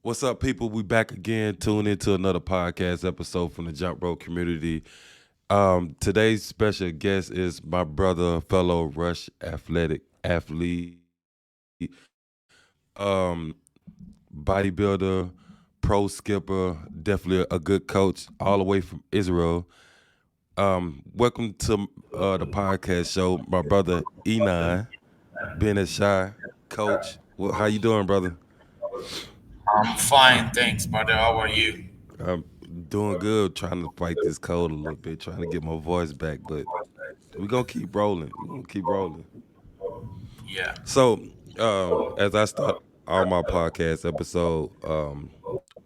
What's up, people? We back again. Tune into another podcast episode from the Jump Rope community. Today's special guest is my brother, fellow Rush athletic athlete, um, bodybuilder, pro skipper, definitely a good coach, all the way from Israel. Welcome to the podcast show, my brother Enon, being a shy coach. How you doing, brother? I'm fine, thanks, brother. How are you? I'm doing good, trying to fight this cold a little bit, trying to get my voice back, but we're gonna keep rolling. We're gonna keep rolling. Yeah. So, as I start all my podcast episode,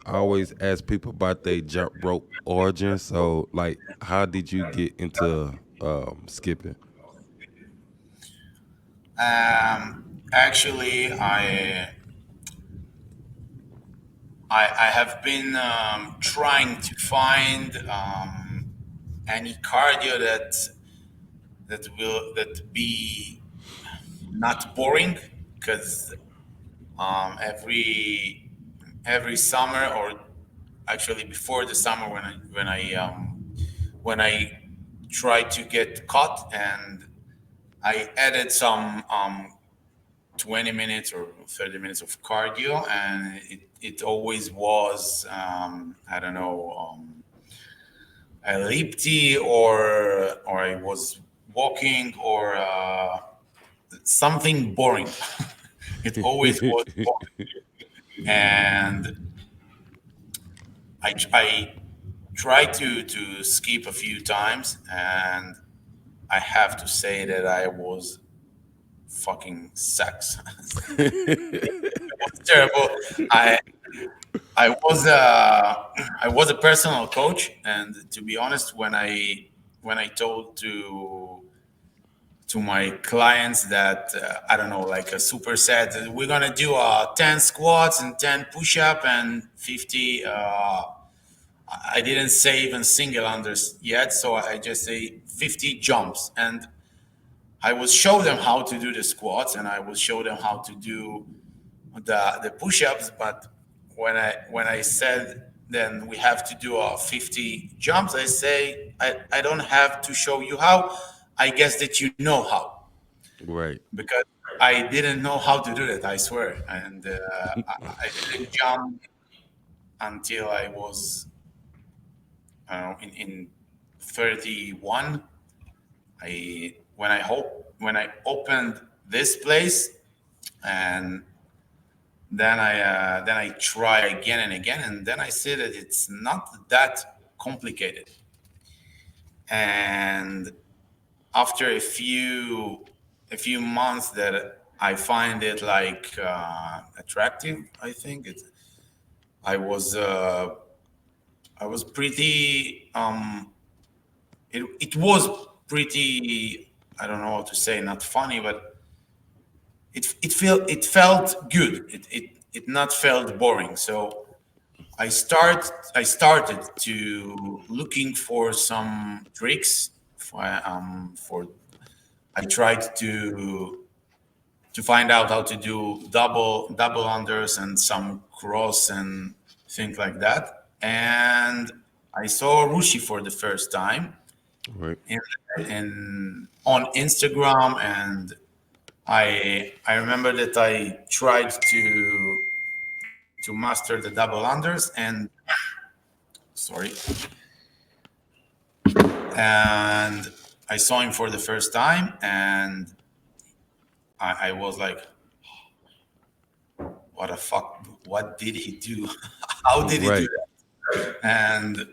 I always ask people about their jump rope origin. So, like, how did you get into skipping? Actually, I have been trying to find any cardio that be not boring because every summer, or actually before the summer, when I try to get caught, and I added some 20 minutes or 30 minutes of cardio, and it always was I don't know, a lipty, or I was walking, or something boring. It always was boring. And I tried to skip a few times, and I have to say that I was fucking sucks. Terrible. I I was a personal coach, and to be honest, when I told to my clients that I don't know, like a superset, we're gonna do 10 squats and 10 push-up and 50. I didn't say even single unders yet, so I just say 50 jumps, and I will show them how to do the squats, and I will show them how to do the push-ups. But when I said then we have to do 50 jumps, I say I don't have to show you how. I guess that you know how, Right. because I didn't know how to do that. I swear, and I didn't jump until I was in 31. When I opened this place, and then I try again and again, and then I see that it's not that complicated. And after a few months, that I find it like attractive. I think I was uh, I was pretty. It was pretty. I don't know how to say. Not funny, but it felt good. It not felt boring. So I started to looking for some tricks for I tried to find out how to do double unders and some cross and things like that. And I saw Rushi for the first time Right. on Instagram, and I remember that I tried to master the double unders, and sorry, and I saw him for the first time, and I was like, what the fuck? What did he do? How did he do Right. that? And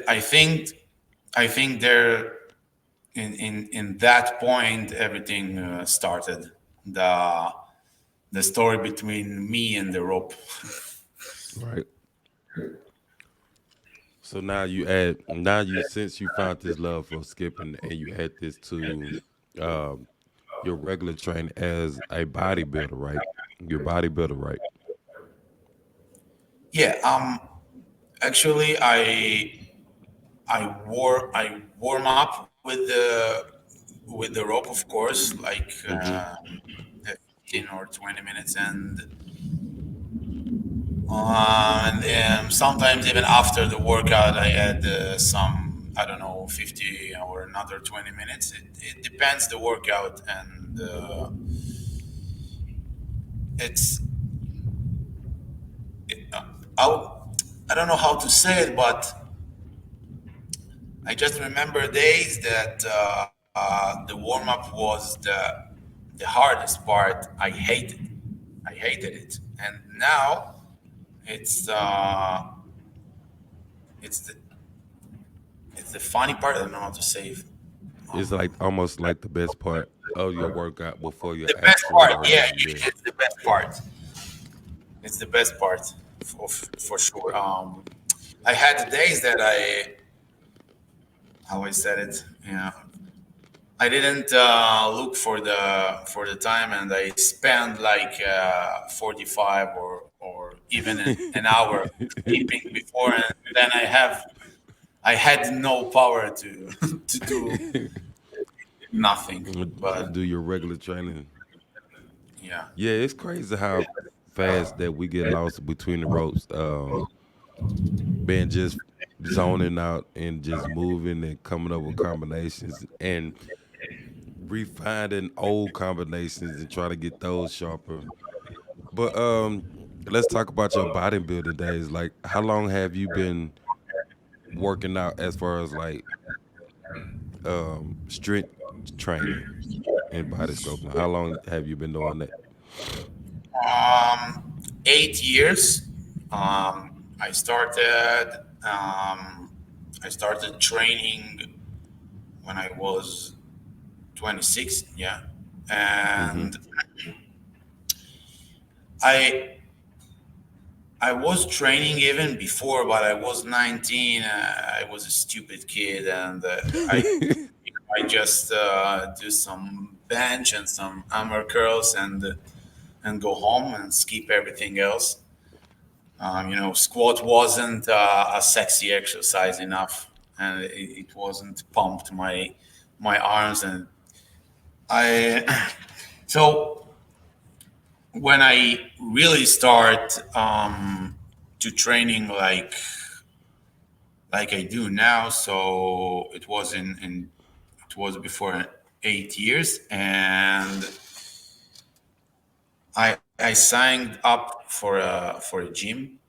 I think there in that point everything started, the the story between me and the rope. Right. So now you since you found this love for skipping and you add this to um, your regular training as a bodybuilder, right? Your bodybuilder, right? Yeah. Actually, I warm up with the rope, of course, like Mm-hmm. or 20 minutes, and sometimes even after the workout, I add some, I don't know, 50 or another 20 minutes. It depends the workout, and it's it, I, I don't know how to say it, but I just remember days that the warm up was the hardest part. I hated it, and now it's uh, it's the it's the funny part. I don't know how to say it. It's Um, like almost like the best part of your workout before your the best actual part, yeah, workout. Yeah. it's the best part. It's the best part for sure. I had days that how I said it, yeah, I didn't look for the time, and I spent like 45 or even an hour sleeping before, and then I had no power to to do nothing. But Do your regular training. yeah, Yeah, it's crazy how fast that we get lost between the ropes. Being just zoning out and just moving and coming up with combinations and refining old combinations and trying to get those sharper. But let's talk about your bodybuilding days. Like, how long have you been working out as far as like strength training and body sculpting? How long have you been doing that? 8 years. I started training when I was 26. Yeah, Mm-hmm. and I I was training even before, but I was 19. I was a stupid kid, and I just do some bench and some hammer curls and go home and skip everything else. Squat wasn't a sexy exercise enough, and it wasn't pumped my arms, and I so when I really start to training like I do now. So it was in it was before 8 years, and I signed up for a gym.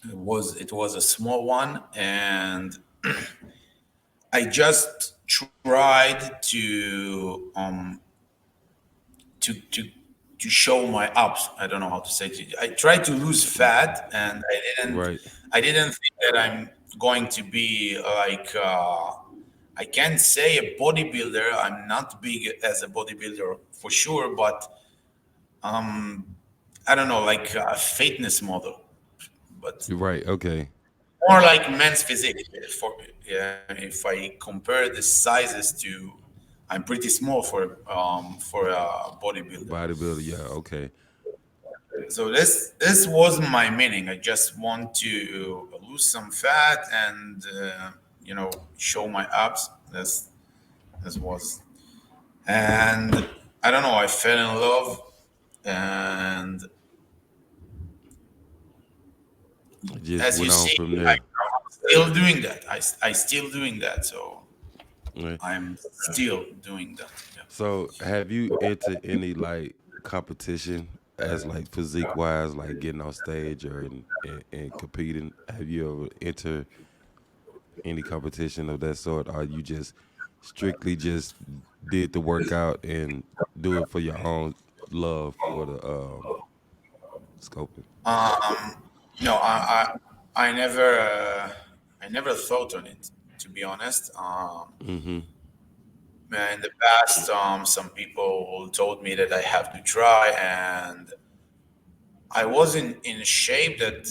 It was a small one, and I just tried to to show my abs. I don't know how to say it. I tried to lose fat, and Right. I didn't think that I'm going to be like I can't say a bodybuilder. I'm not big as a bodybuilder for sure, but I don't know, like a fitness model, but Right. Okay. more like men's physique. For yeah, if I compare the sizes to, I'm pretty small for a bodybuilder. Bodybuilder. Yeah. Okay. So this wasn't my meaning. I just want to lose some fat and show my abs. This was, and I don't know. I fell in love, and It just as you went on see, from there. I'm still doing that. I still doing that. So Right. I'm still doing that. Yeah. So, have you entered any like competition as like physique wise, like getting on stage or in competing? Have you ever entered any competition of that sort, or you just strictly just did the workout and do it for your own love for the sculpting? No, I never thought on it, to be honest. Mm-hmm. In the past, some people told me that I have to try, and I was in shape that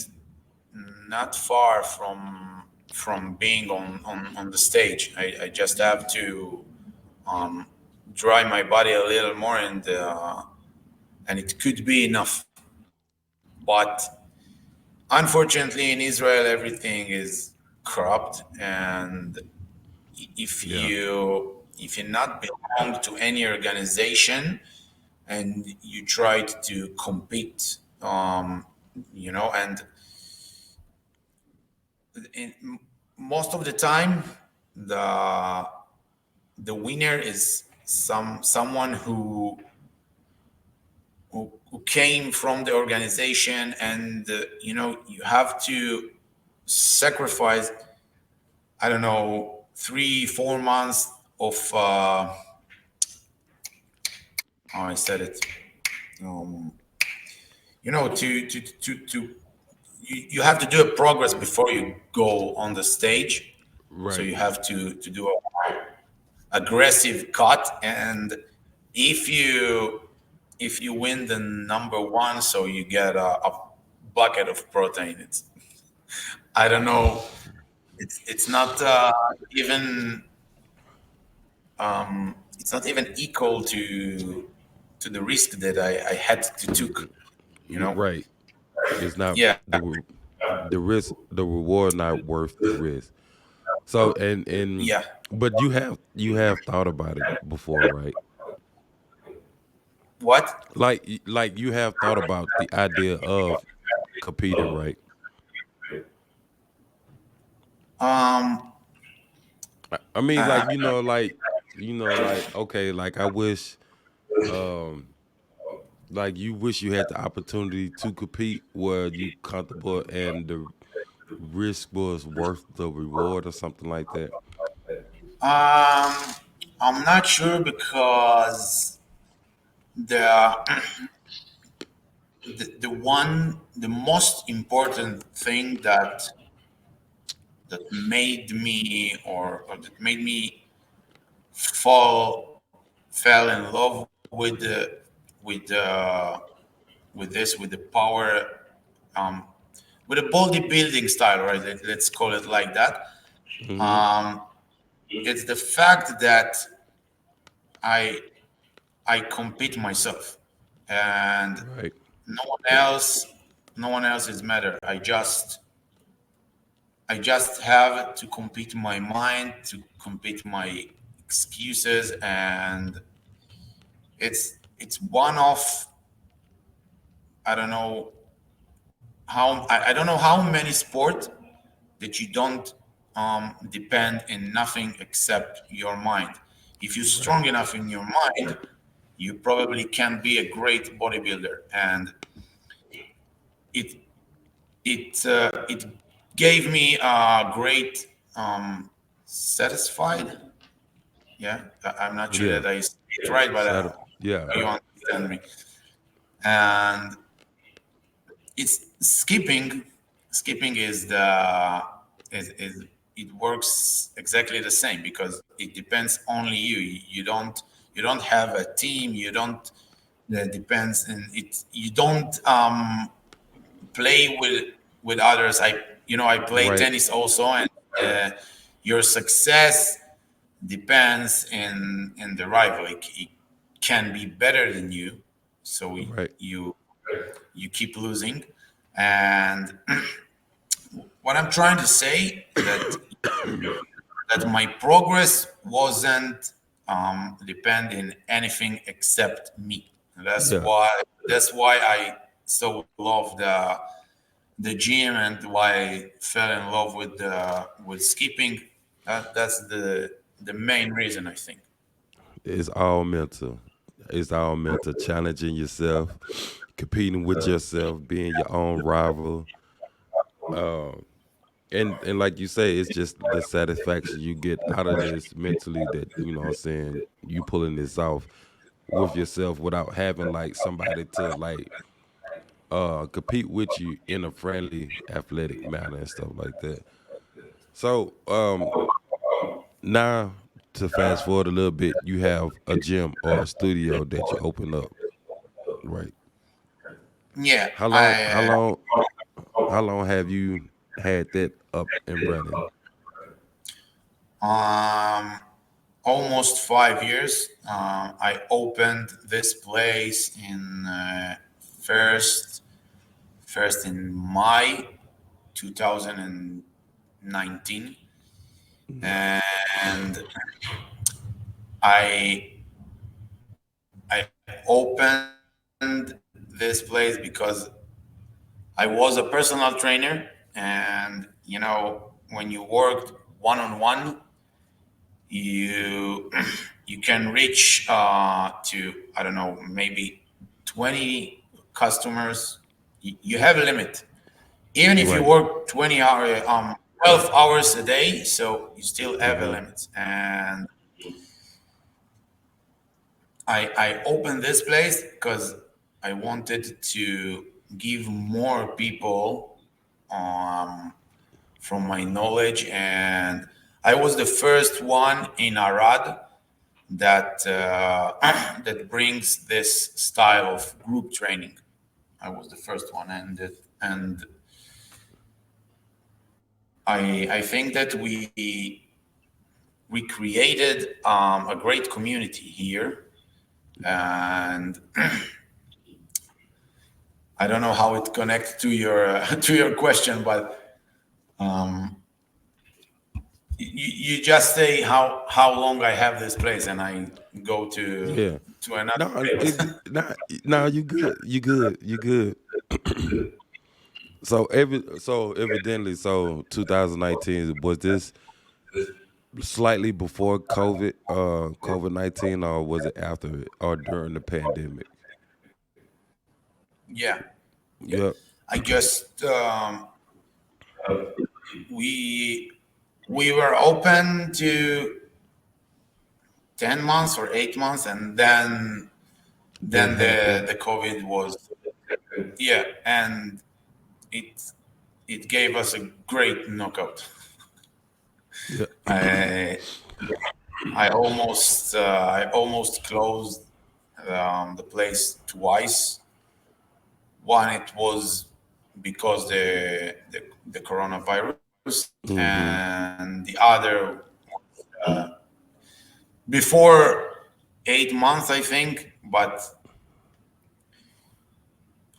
not far from being on the stage. I just have to um, dry my body a little more, and it could be enough. But unfortunately, in Israel, everything is corrupt, and if Yeah. you not belong to any organization, and you tried to compete, and in, most of the time, the the winner is someone who came from the organization, and you have to sacrifice, I don't know, 3 4 months of how I said it, um, to you have to do a progress before you go on the stage. So Right. you have to do a aggressive cut, and if you if you win the number one, so you get a bucket of protein. I don't know, it's not even it's not even equal to the risk that I had to took, you know. Right. It's not Yeah, the risk, the reward not worth the risk. So and yeah. but you have thought about it before, right? What? Like you have thought about the idea of competing, right? Um, I mean, uh, like okay, like I wish, um, like you wish you had the opportunity to compete where you comfortable and the risk was worth the reward or something like that. um, I'm not sure because the the most important thing that made me, or that made me fell in love with the with the power, um, with the bodybuilding style, right? Let's call it like that. Hmm. Um, it's the fact that I I compete myself, and Right. no one else no one else is matter. I just have to compete my mind, to compete my excuses, and it's one of, I don't know I don't know how many sport that you don't depend in nothing except your mind. If you're Right. strong enough in your mind, you probably can be a great bodybuilder, and it it gave me a great satisfied. Yeah, I'm not sure Yeah. that I said it right, but Yeah. you understand me. And it's skipping. Skipping is is it works exactly the same because it depends only you. You don't have a team. You don't. That depends, and it you don't play with others. I play Right. tennis also, and uh, your success depends in the rival. It can be better than you, so Right. you you keep losing. And what I'm trying to say that my progress wasn't depending anything except me. Yeah. That's why I so love the gym, and why I fell in love with skipping. That's the main reason, I think. It's all mental. It's all mental. Challenging yourself, competing with yourself, being your own rival. Um, and like you say, it's just the satisfaction you get out of this mentally that, what I'm saying, you pulling this off with yourself without having like somebody to like compete with you in a friendly, athletic manner and stuff like that. So now to fast forward a little bit, you have a gym or a studio that you open up, right? Yeah, How long how I long how long have you had that up and running? almost 5 years. I opened this place in first first in May 2019, and I I opened this place because I was a personal trainer, and when you worked one on one, you you can reach to, I don't know, maybe 20 customers. You have a limit, even if you Right. work 12 hours a day, so you still have a Mm-hmm. limit. And I opened this place because I wanted to give more people um, from my knowledge, and I was the first one in Arad that that brings this style of group training. I was the first one, and I think that we created a great community here, and I don't know how it connects to your to your question, but you just say how long I have this place, and I go Yeah. to another No, place. no, you good. You good. You good. So evidently, so 2019 was this slightly before COVID-19, or was it after it or during the pandemic? Yeah, yeah. Yep. I just we we were open to 10 months or 8 months, and It then happened. the COVID was, yeah, and it it gave us a great knockout. Yeah. I I almost closed the place twice. One, it was because the coronavirus, Mm-hmm. and the other before 8 months, I think. But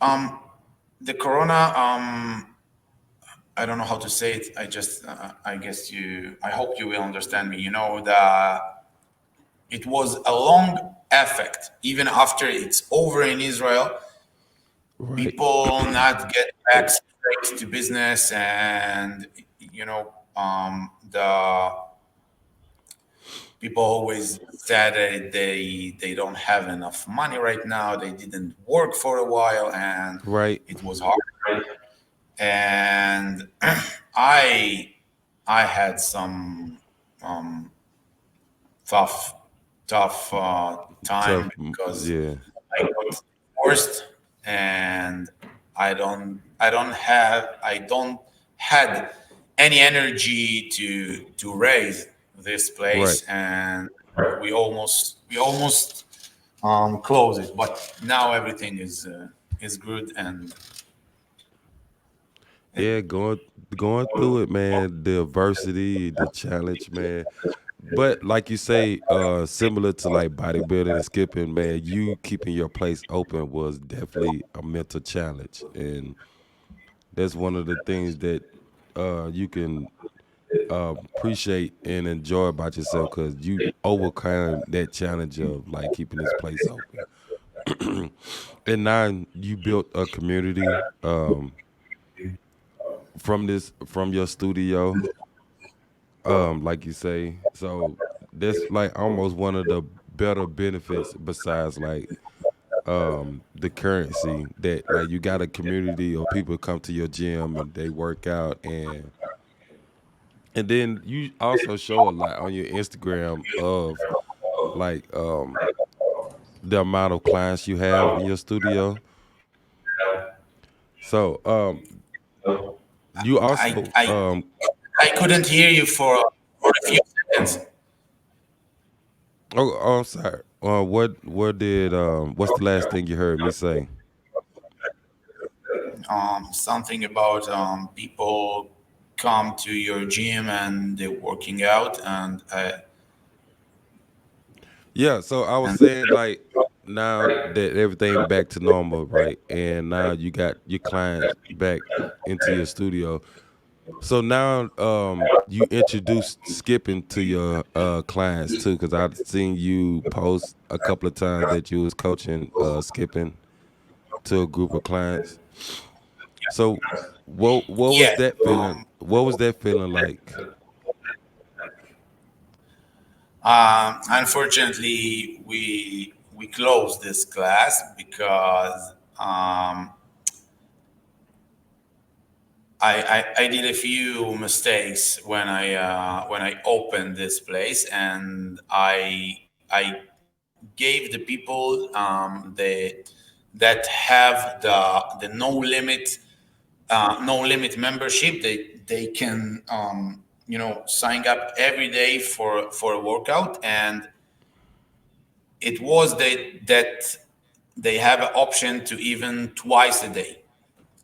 um, the corona, I don't know how to say it. I guess I hope you will understand me. It was a long effect. Even after it's over in Israel, Right. people not get back straight to business, and the people always said that they don't have enough money right now. They didn't work for a while, and Right. it was hard. And I I had some um, tough time because Yeah. I got divorced, and I don't had any energy to raise this Right. place, and we almost close it, but now everything is good, and Yeah, going through it, man, the adversity, the challenge, man. But like you say, similar to like bodybuilding and skipping, man, you keeping your place open was definitely a mental challenge. And that's one of the things that you can appreciate and enjoy about yourself because you overcome that challenge of like keeping this place open. And now you built a community from your studio, like you say. So that's like almost one of the better benefits besides like the currency that like you got a community or people come to your gym and they work out and then you also show a lot on your Instagram of like the amount of clients you have in your studio. So you I also I I couldn't hear you for a few seconds. I'm sorry. What did what's the last thing you heard me say? Something about people come to your gym and they're working out, Yeah, so I was and saying like now that everything back to normal, right? And now you got your clients back into your studio. So now you introduced skipping to your clients too, because I've seen you post a couple of times that you was coaching skipping to a group of clients. So what was Yeah. that feeling? What was that feeling like? Unfortunately, we closed this class because I did a few mistakes when I opened this place, and I gave the people that have the no limit membership. They can sign up every day for a workout, and it was that they have an option to even twice a day.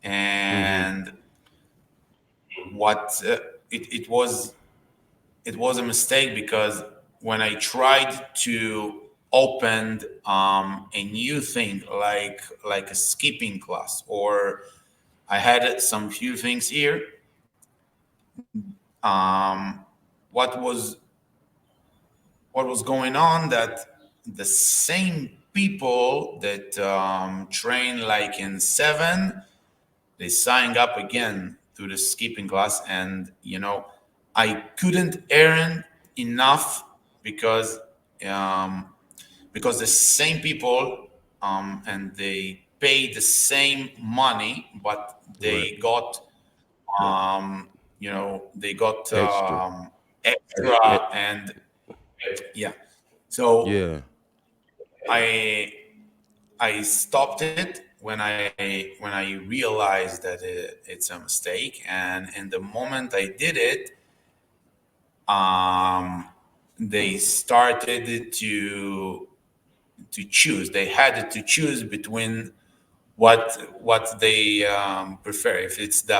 Mm-hmm. And what it was a mistake, because when I tried to open a new thing like a skipping class, or I had some few things here, um, what was what was going on, that the same people that train like in seven, they signed up again to the skipping class. And I couldn't earn enough, because um, the same people, and they pay the same money, but Right. they got Extra. extra. Eh, And yeah, so yeah. I I stopped it when I realized that it's a mistake. And in the moment I did it, um, they started to choose. They had to choose between what they prefer, if it's the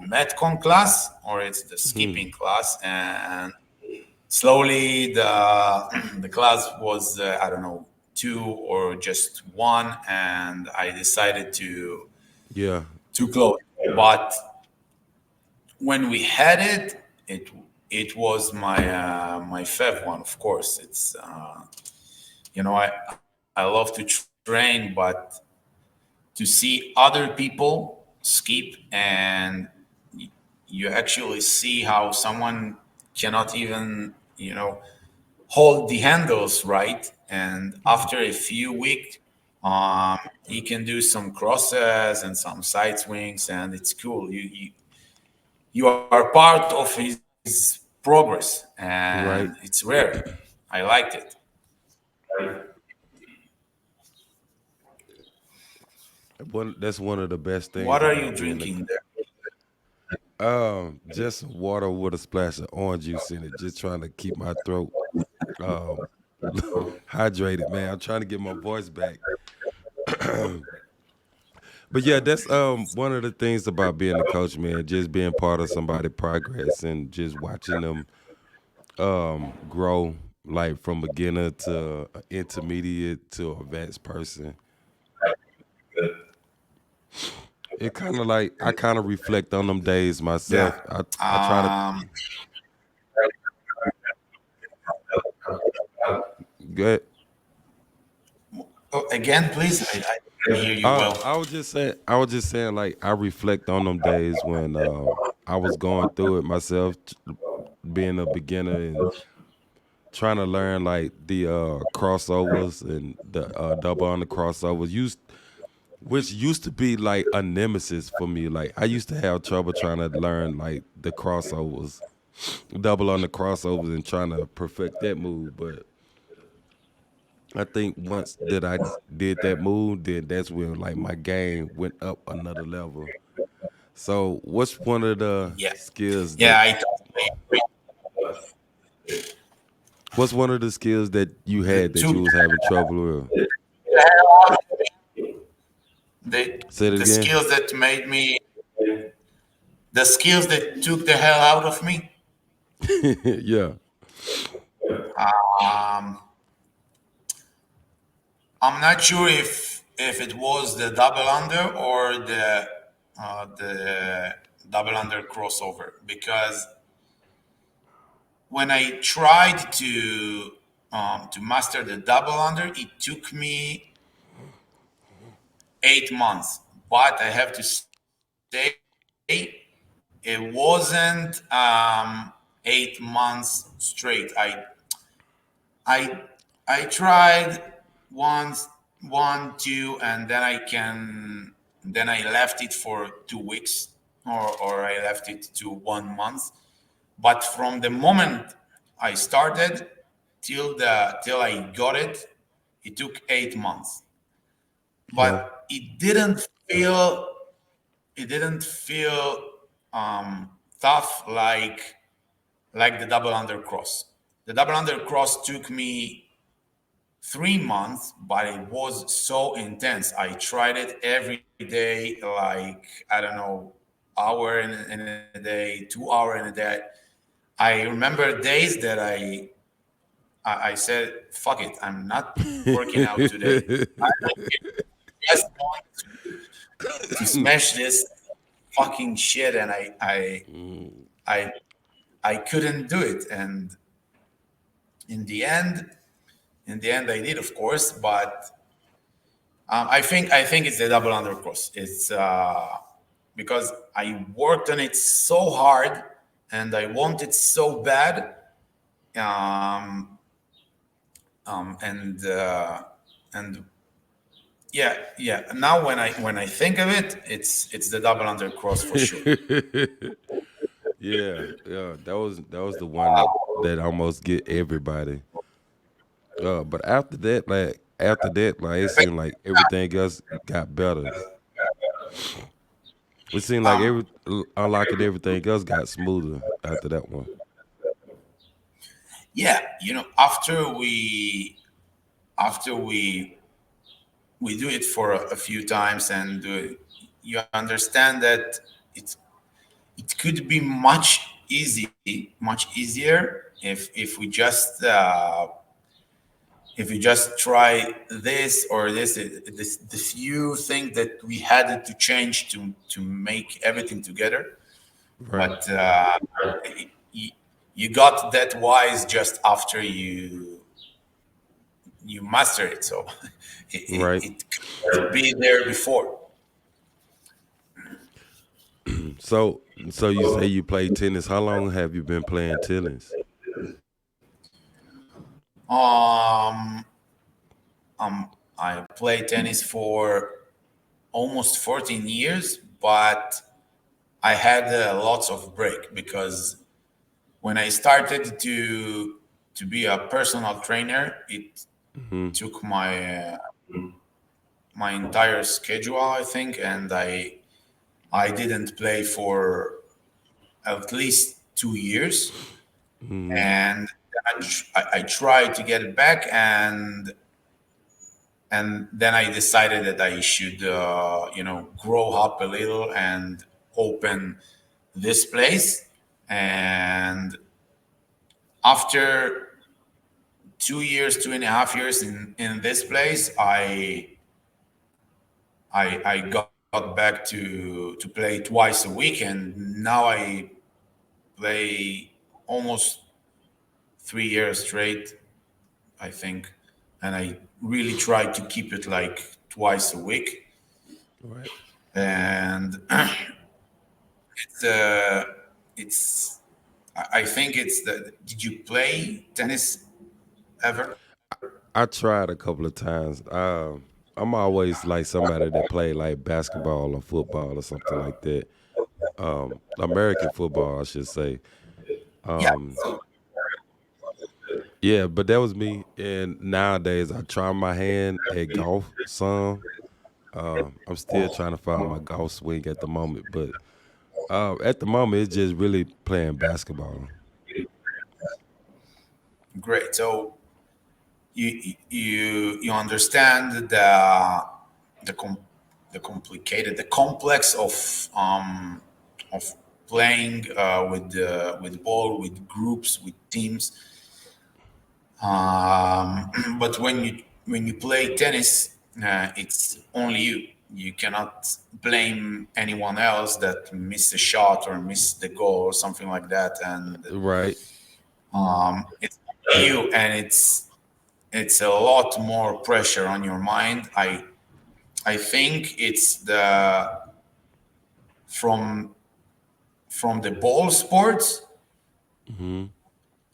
metcon class or it's the Mhm. skipping class. And slowly the class was, I don't know, two or just one, and I decided Yeah. to close. But when we had it was my fifth one. Of course, it's I love to train, but to see other people skip, and you actually see how someone cannot even hold the handles right. And after a few weeks, he can do some crosses and some side swings, and it's cool. You are part of his progress, and Right. it's rare. I liked it. That's one of the best things What are you about being a drinking there? just water with a splash of orange juice in it. Just trying to keep my throat um hydrated, man. I'm trying to get my voice back. But yeah, that's one of the things about being a coach, man. Just being part of somebody's progress and just watching them grow, like from beginner to intermediate to advanced person. It kind of like I kind of reflect on them days Yeah. myself. I try to Um, get. oh, again, please. I didn't hear you well. I was just saying, like I reflect on them days when I was going through it myself, being a beginner and trying to learn like the crossovers and the double on the crossovers. Which used to be like a nemesis for me. Like I used to have trouble trying to learn like the crossovers, double on the crossovers, and trying to perfect that move. But I think once that I did that move, then that's when like my game went up another level. So, what's one of the Yeah. skills Yeah. that? I totally agree. What's one of the skills that you had It that you took was having trouble with? Say it the again. skills that made me, the skills that took the hell out of me. Yeah. Um, I'm not sure if it was the double under or the double under crossover, because when I tried to master the double under, it took me 8 months. But I have to say, it wasn't 8 months straight. I I tried once, one, two, and then I left it for 2 weeks, or I left it to 1 month. But from the moment I started till I got it, it took 8 months. Yeah. But it didn't feel tough like the double under cross. The double under cross took me 3 months, but it was so intense. I tried it every day, like, I don't know, hour in a day, 2 hour in a day. I remember days that I said, "Fuck it, I'm not working out today. I just want to smash this fucking shit," and I I couldn't do it. And in the end, I did, of course. But I think it's the double undercross. It's because I worked on it so hard and I want it so bad. Um, and yeah, yeah. Now when I think of it, it's the double undercross for sure. Yeah, yeah, that was the one that almost get everybody. But after that, it seemed like everything else got better. It seemed like Um, unlocking everything else got smoother after that one. yeah, after we do it for a few times, and you understand that it could be much easier if we just try this or this the few things that we had to change to make everything together. Right, But you, you got that wise just after you master it, so right. it could be there before. So you say you play tennis. How long have you been playing tennis? um I played tennis for almost 14 years, but I had lots of break, because when I started to be a personal trainer, it Hmm. took my entire schedule, I think, and I didn't play for at least 2 years. Hmm. And I tried to get it back, and then I decided that I should grow up a little and open this place. And after 2 years, 2.5 years in this place, I got back to play twice a week, and now I play almost 3 years straight, I think. And I really try to keep it like twice a week. Right. And it's it's I think it's the did you play tennis ever? I tried a couple of times. I'm always like somebody that play like basketball or football or something like that. American football, I should say. Yeah. Um, yeah, but that was me. And nowadays, I try my hand at golf some. I'm still trying to find my golf swing at the moment, but at the moment, it's just really playing basketball. Great. So you understand the com- the complicated, the complex of playing with ball, with groups, with teams. But when you play tennis, it's only you. you cannot blame anyone else that missed the shot or missed the goal or something like that. And Right. it's you, and it's a lot more pressure on your mind. I think it's the from from the ball sports. Hmm.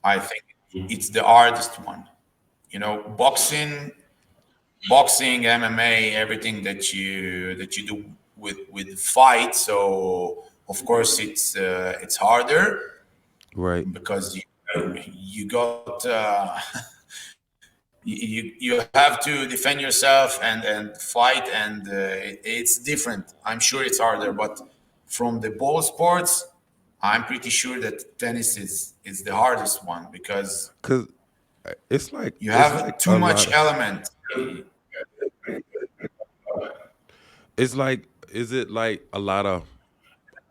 I think it's the hardest one. Boxing, MMA, everything that you do with fight. So of course it's harder Right. because you got you have to defend yourself and fight, and it's different. I'm sure it's harder, but from the ball sports, I'm pretty sure that tennis is the hardest one because Cause you it's have like too a lot much of element. it's like is it like a lot of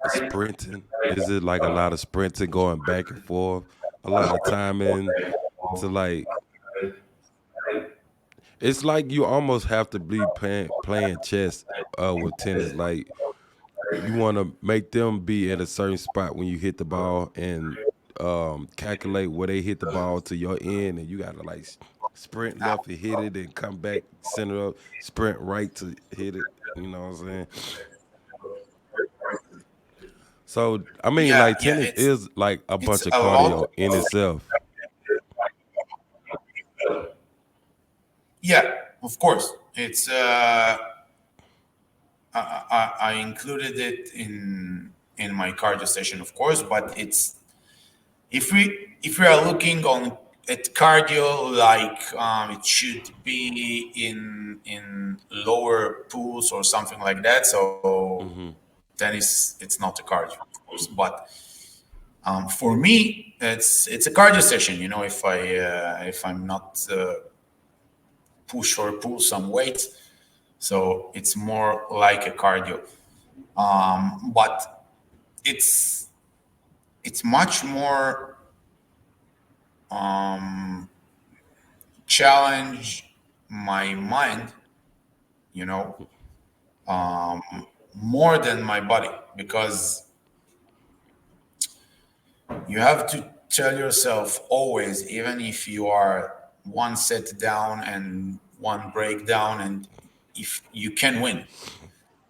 sprinting? Is it like a lot of sprinting going back and forth? A lot of timing to like it's like you almost have to be playing chess with tennis. Like you want to make them be at a certain spot when you hit the ball and calculate where they hit the ball to your end, and you gotta like sprint left to hit it and come back center up, sprint right to hit it. You know what I'm saying? So I mean, Yeah, like yeah, tennis is like a it's bunch of a lot. cardio in itself. Yeah, of course. It's I included it in my cardio session, of course, but it's if we are looking on at cardio, like it should be in lower pools or something like that. So Hmm. tennis, it's not a cardio, of course. But for me, it's a cardio session. If I'm not push or pull some weight, so it's more like a cardio. But it's it's much more challenge my mind, you know, more than my body, because you have to tell yourself always, even if you are one set down and one breakdown, and if you can win.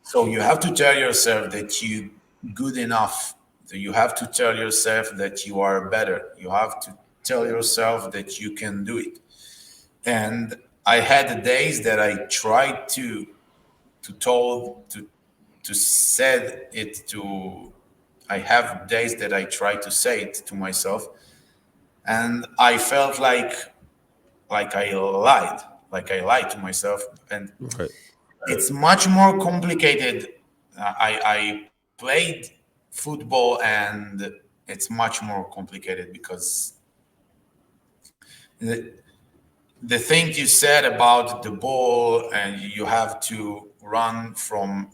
So you have to tell yourself that you good enough. So you have to tell yourself that you are better. You have to tell yourself that you can do it. And I had the days that I tried to told to said it to. I have days that I try to say it to myself, and I felt like I lied to myself, and Right. it's much more complicated. I played football, and it's much more complicated because the, the thing you said about the ball, and you have to run from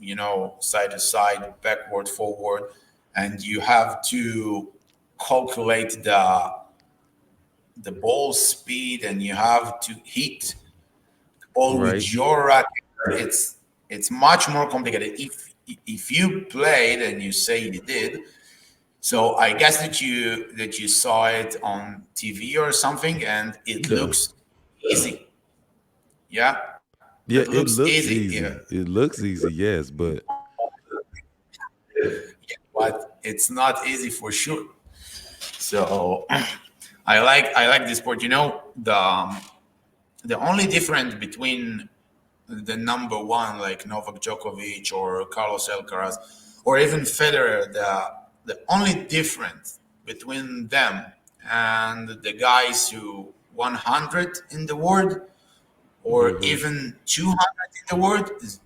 side to side, backward, forward, and you have to calculate the ball speed, and you have to hit ball Right. with your racket. It's much more complicated. If you played and you say you did, so I guess that you saw it on TV or something, and it Yeah. looks easy. Yeah, it Yeah. looks It easy. looks Yeah, easy. It looks easy. Yes, but but it's not easy for sure. So I like this sport. The only difference between the number one, like Novak Djokovic or Carlos Alcaraz, or even Federer, the only difference between them and the guys who 100 in the world, or hmm even 200 in the world, is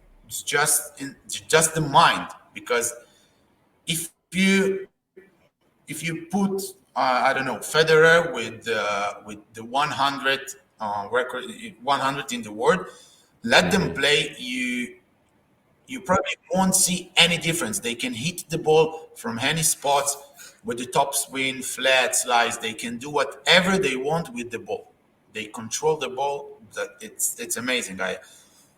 just the mind. Because if you put I don't know, Federer with the 100 record, 100 in the world, let them hmm play. You probably won't see any difference. They can hit the ball from any spots with the top spin, flat slice. They can do whatever they want with the ball. They control the ball. That it's amazing.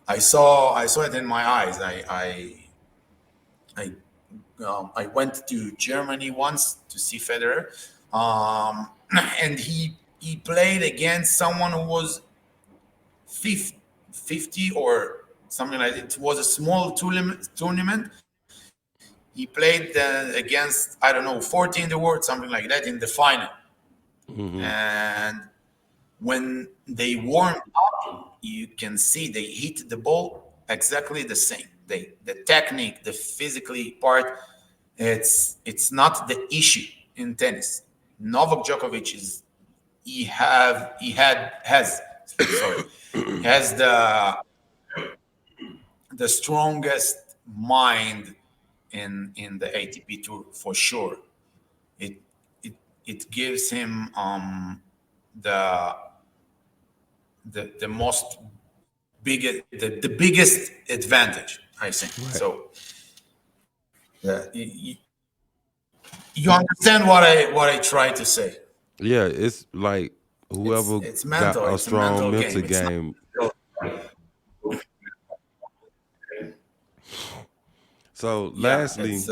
I saw it in my eyes. I went to Germany once to see Federer, um, and he played against someone who was 50, 50 or something like that. It was a small tournament. He played against, I don't know, 40 in the world, something like that, in the final. Hmm. And when they warmed up, you can see they hit the ball exactly the same. The technique, the physically part, it's not the issue in tennis. Novak Djokovic is he had has sorry has the strongest mind in the ATP tour for sure. It it it gives him the the most the biggest advantage, I think. Right. So you understand what I try to say. Yeah, it's like whoever It's got mental. a It's a strong mental mental game. It's not. game. So Yeah, lastly, it's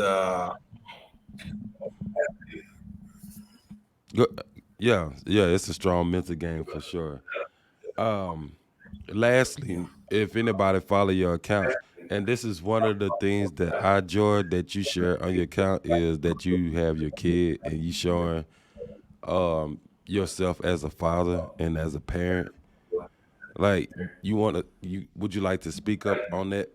go, yeah, yeah, it's a strong mental game for sure. Um, lastly, if anybody follow your accounts, and this is one of the things that I enjoy that you share on your account is that you have your kid and you showing yourself as a father and as a parent. Like you want to, you would you like to speak up on that?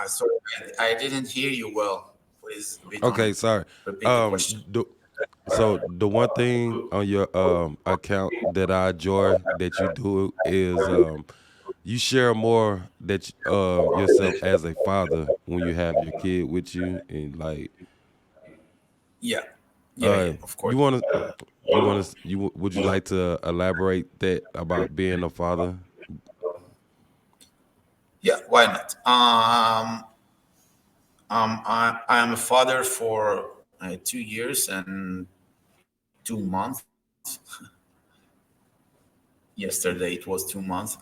sorry, I didn't hear you well. Please Okay, sorry. repeat the Um, question. the, so the one thing on your account that I enjoy that you do is you share more that yourself as a father when you have your kid with you and like Yeah, yeah, of you course. want to would you like to elaborate that about being a father? Yeah, why not? I am a father for 2 years and 2 months. Yesterday it was 2 months.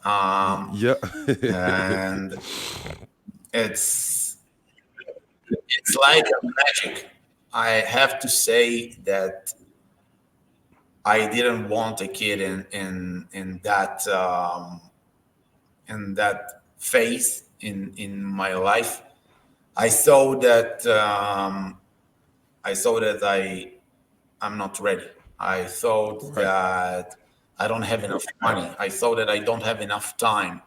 Yeah. And it's it's like magic. I have to say that I didn't want a kid in that phase in my life. I saw that I'm not ready. I thought Right. that I don't have enough money. I thought that I don't have enough time,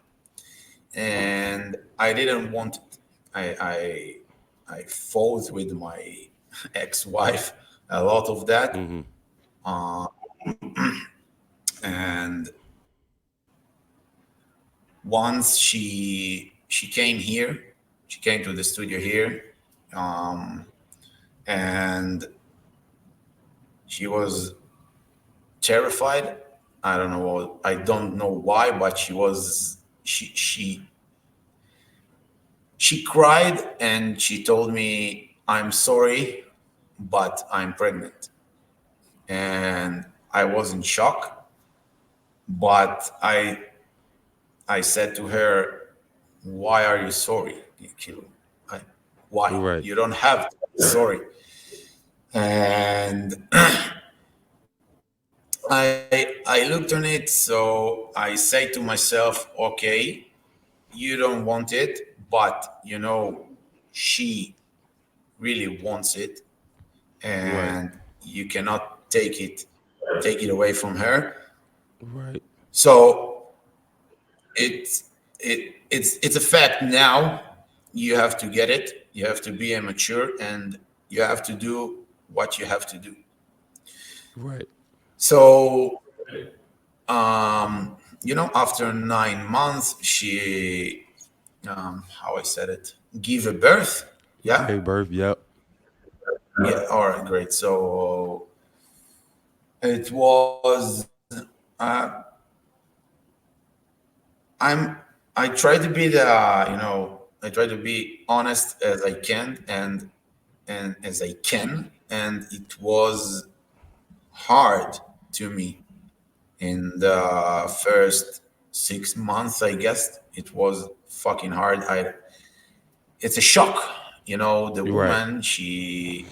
and I didn't want it. I fought with my ex-wife a lot of that, Hmm. and once she came here, she came to the studio here, um, and she was terrified. I don't know why, but she cried and she told me, "I'm sorry, but I'm pregnant." And I was in shock, but I said to her, "Why are you sorry, Kilo? I, why? Right. You don't have to be sorry." And I looked on it, so I say to myself, "Okay, you don't want it, but she really wants it, Right. and you cannot take it away from her." Right. So it's a fact now. You have to get it. You have to be immature, and you have to do what you have to do. Right. So after 9 months, she how I said it, give a birth. Yeah, Gave birth. Yep. yeah. All right, great. So it was. Uh, I'm. I try to be I try to be honest as I can and as I can, and it was hard to me. in the first 6 months. I guess it was fucking hard. I It's a shock. The You're right. woman, she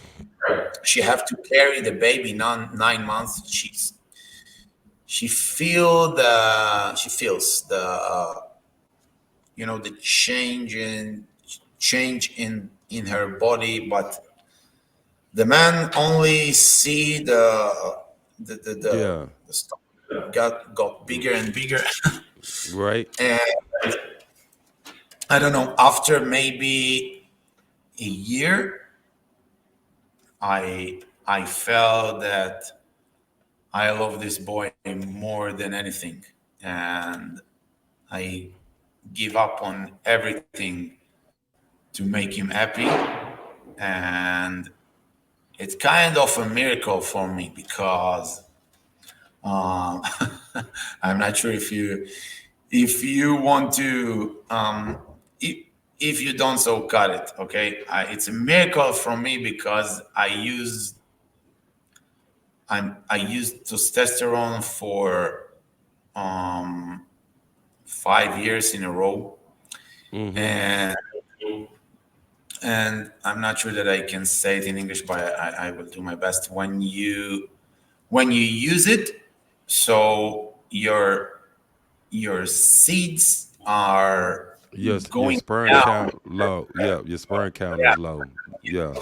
have to carry the baby 9 months. She feels the change in her body, but the man only see Yeah. the stuff got bigger and bigger. Right. And I don't know, after maybe a year, I felt that I love this boy more than anything, and I give up on everything to make him happy. And it's kind of a miracle for me because um, I'm not sure if you want to if you don't, so cut it. Okay, it's a miracle for me because I used testosterone for um, 5 years in a row, Mm-hmm. and I'm not sure that I can say it in English, but I will do my best. When you use it, so your seeds are Your going sperm down. count low. Yeah, your sperm count is low. Yeah.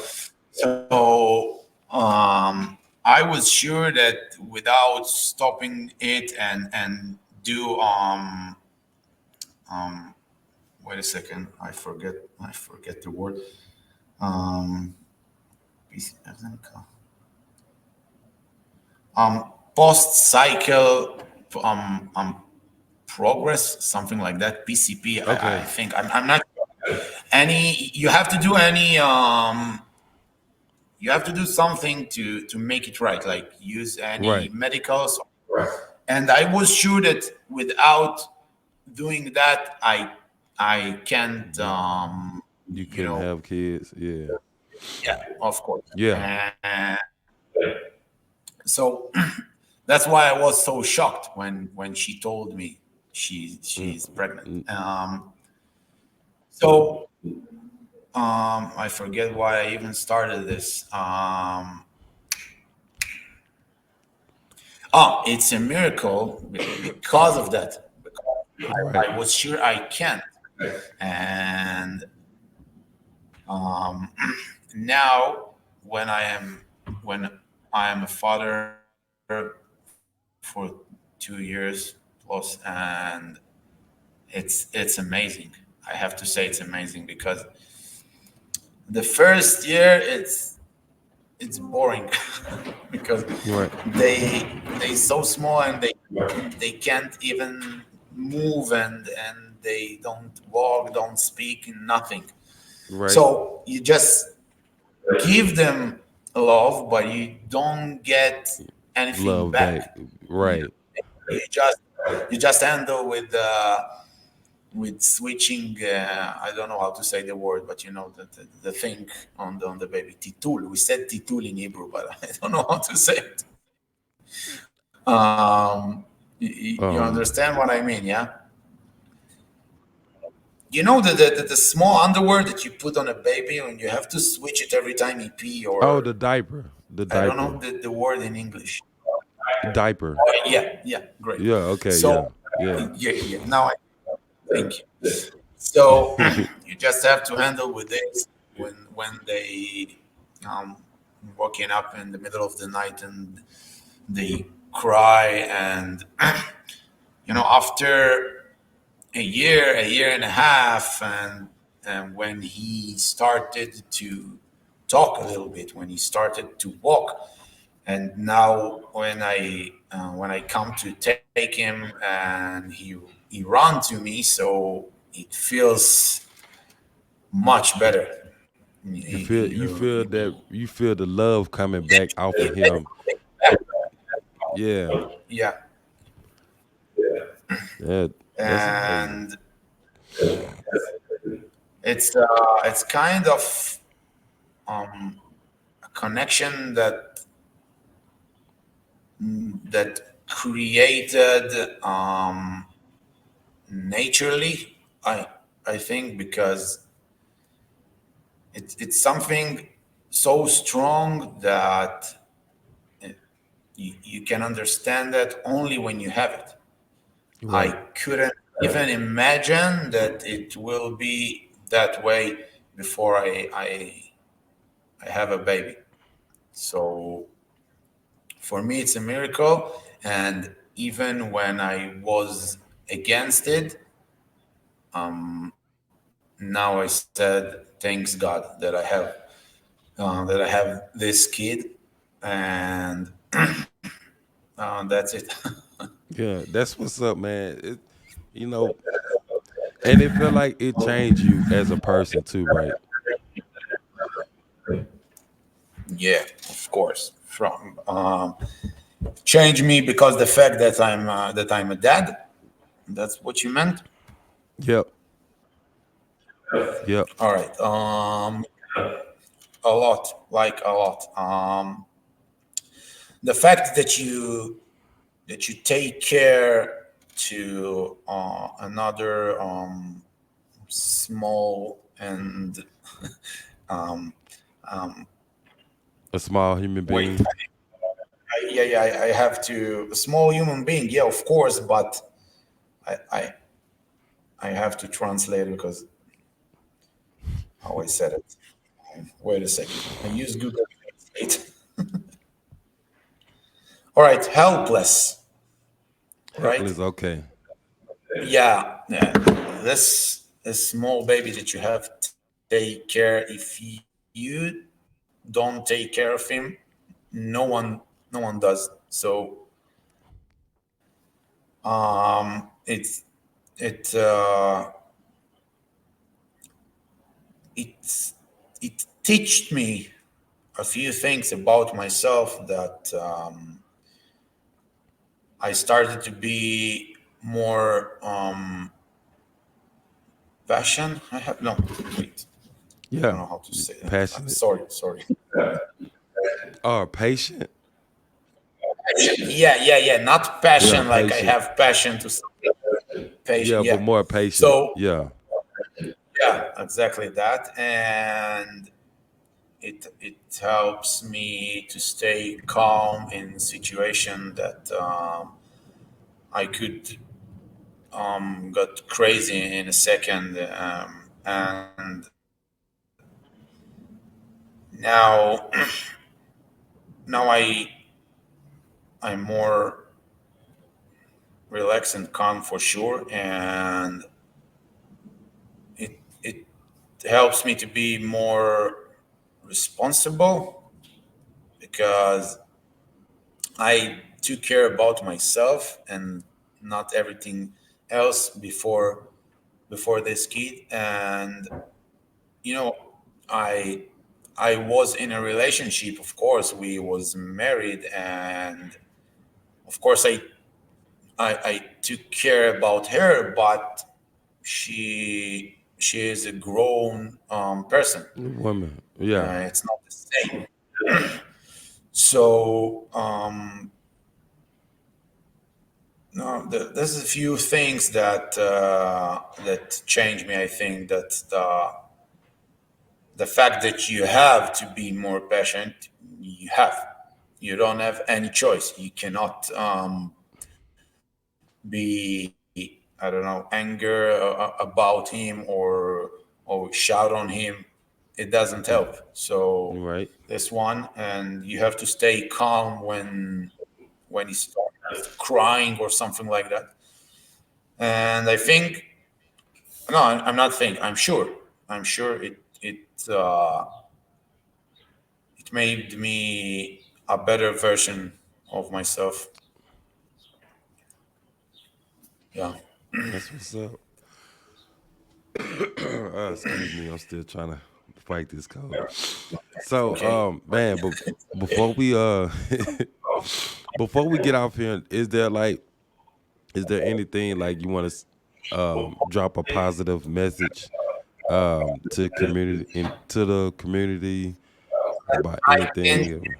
So I was sure that without stopping it and do wait a second, I forget the word. um Post cycle progress, something like that, PCP. I Okay. think I'm not any. You have to do something to make it right, like use any Right. medicals. And I was sure that without doing that, I can't. You you couldn't have kids. Yeah. Yeah, of course. Yeah. And so that's why I was so shocked when she told me Mm, she's pregnant. mm, So I forget why I even started this. It's a miracle because of that. Because right. I was sure I can, and um, now when I am a father for 2 years plus, and it's amazing. I have to say it's amazing because the first year it's boring because Right. they so small and they can't even move, and they don't walk, don't speak, nothing. Right. So you just give them love, but you don't get anything Love back. back. You, Right. you just you just handle with switching. I don't know how to say the word, but the thing on the baby, titul. We said titul in Hebrew, but I don't know how to say it. You Um. understand what I mean, yeah? The small underwear that you put on a baby and you have to switch it every time he pee, Oh, or the diaper. The I don't know diaper. the word in English. Diaper. Yeah, yeah, great. Yeah. Okay. Yeah. So Yeah. yeah, now I thank you. So you just have to handle with this when they um waking up in the middle of the night and they cry, and after a year and a half, and when he started to talk a little bit, when he started to walk, and now when I come to take him and he run to me, so it feels much better. You feel the love coming back off of him. Yeah. Yeah, That's amazing. and it's kind of a connection that created naturally. I I think because it's something so strong that you can understand that only when you have it. I Right. couldn't even imagine that it will be that way before I have a baby. So for me, it's a miracle. And even when I was against it, now I said, thanks God that I have this kid, and that's it. Yeah, that's what's up, man. You know, and it felt like it changed you as a person too, right? Yeah, of course. From change me because the fact that I'm a dad. That's what you meant. Yep. Yep. All right. A lot, like a lot. The fact that you take care to another small and A small human wait, being. yeah, I have to a small human being. Yeah, of course, but I I, I have to translate because how I said it. Wait a second. I use Google Translate. All right, helpless. Right? Helpless. Okay. Yeah, yeah. This small baby that you have to take care. If you don't take care of him, no one no one does. So it's it it it teached me a few things about myself that I started to be more passion. I have no wait. I don't Yeah. know how to say that. Passionate. Sorry. Or patient. Yeah. Not Yeah, passion like I patient. have passion to something. Patient. Yeah, but Yeah. more patient. So Yeah. yeah, exactly that, and it helps me to stay calm in situation that I could got crazy in a second, and now now I'm more relaxed and calm for sure, and it helps me to be more responsible because I took care about myself and not everything else before this kid. And you know, I I was in a relationship. Of course, we was married, and of course, I took care about her, but she is a grown person. Woman. Yeah. It's not the same. So no, there's a few things that changed me. I think that the fact that you have to be more patient, you have. You don't have any choice. You cannot be, I don't know, anger about him or shout on him. It doesn't help. So Right. this one, and you have to stay calm when he starts crying or something like that. And I think no, I'm not think. I'm sure it made me a better version of myself. Yeah. That's what's up. Excuse me. I'm still trying to fight this cold. So, Okay. man, but before we before we get off here, is there anything like you want to drop a positive message to community into the community about I can anything?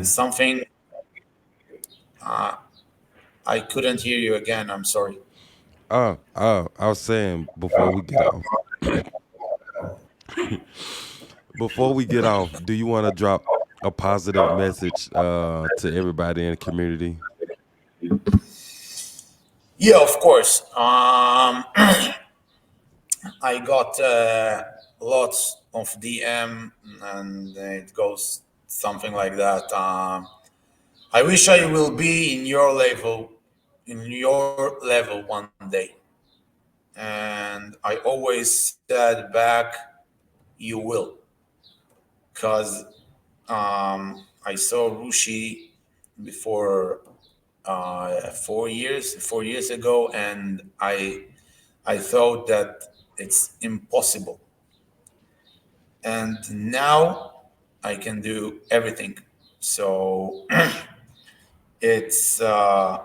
something. I couldn't hear you again. I'm sorry. I was saying before we get off, before we get off, do you want to drop a positive message to everybody in the community? Yeah, of course. I got lots of DM, and it goes something like that. I wish I will be in your level one day. And I always said back, you will, because I saw Rushi before 4 years ago, and I thought that it's impossible. And now I can do everything. So it's uh,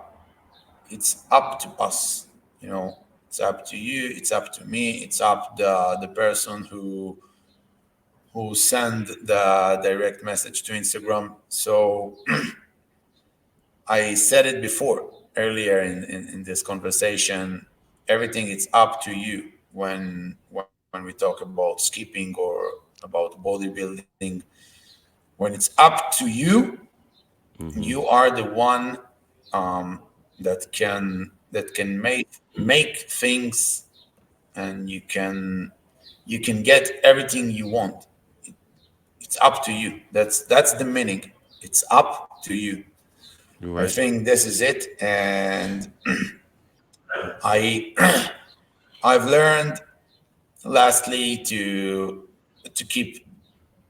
it's up to us. You know, it's up to you. It's up to me. It's up the person who send the direct message to Instagram. So I said it before earlier in this conversation. Everything is up to you when we talk about skipping or about bodybuilding. When it's up to you, Mm-hmm. you are the one that can make things, and you can get everything you want. It's up to you. That's the meaning. It's up to you. You're I right. think this is it, and I I've learned lastly to keep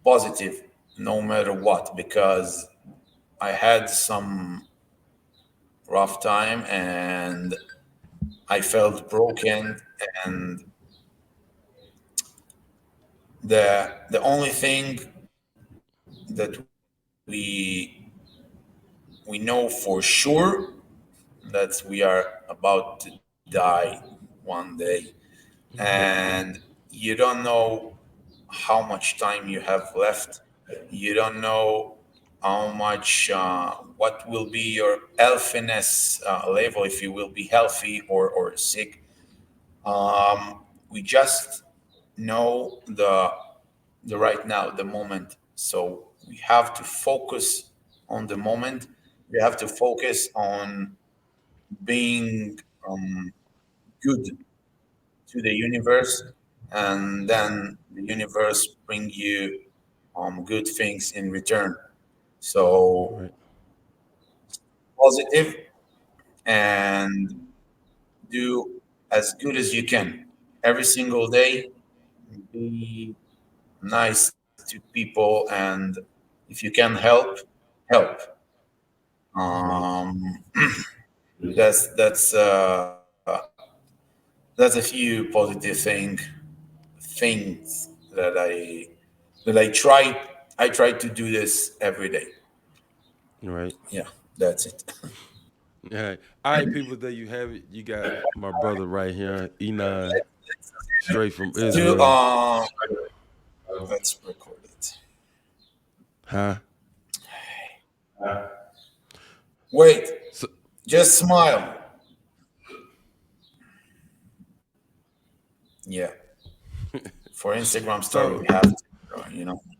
positive no matter what, because I had some rough time, and I felt broken, and the only thing that we know for sure that we are about to die one day, and you don't know how much time you have left. You don't know how much what will be your healthiness level, if you will be healthy or sick. We just know the right now, the moment. So we have to focus on the moment. We have to focus on being good to the universe, and then the universe bring you good things in return. So Right. positive, and do as good as you can every single day. Be nice to people, and if you can help. Right. Um, that's a few positive things that I try to do this every day. Right. Yeah, that's it. All right. All right, people, there you have it. You got my brother right here, Enon, straight from To Israel. let's record it. Huh? Wait, So, just smile. Yeah, for Instagram story so we have to.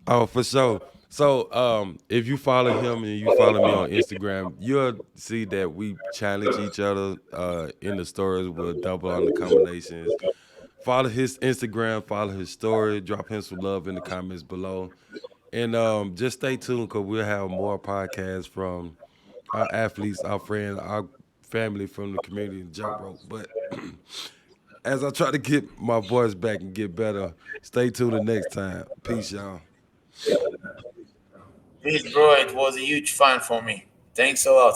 Oh, for sure. So, if you follow him and you follow me on Instagram, you'll see that we challenge each other in the stories. We'll double on the combinations. Follow his Instagram, follow his story, drop him some love in the comments below. And just stay tuned because we'll have more podcasts from our athletes, our friends, our family from the community and jump rope. But as I try to get my voice back and get better, stay tuned the next time. Peace, y'all. Please, bro, it was a huge fun for me. Thanks a lot.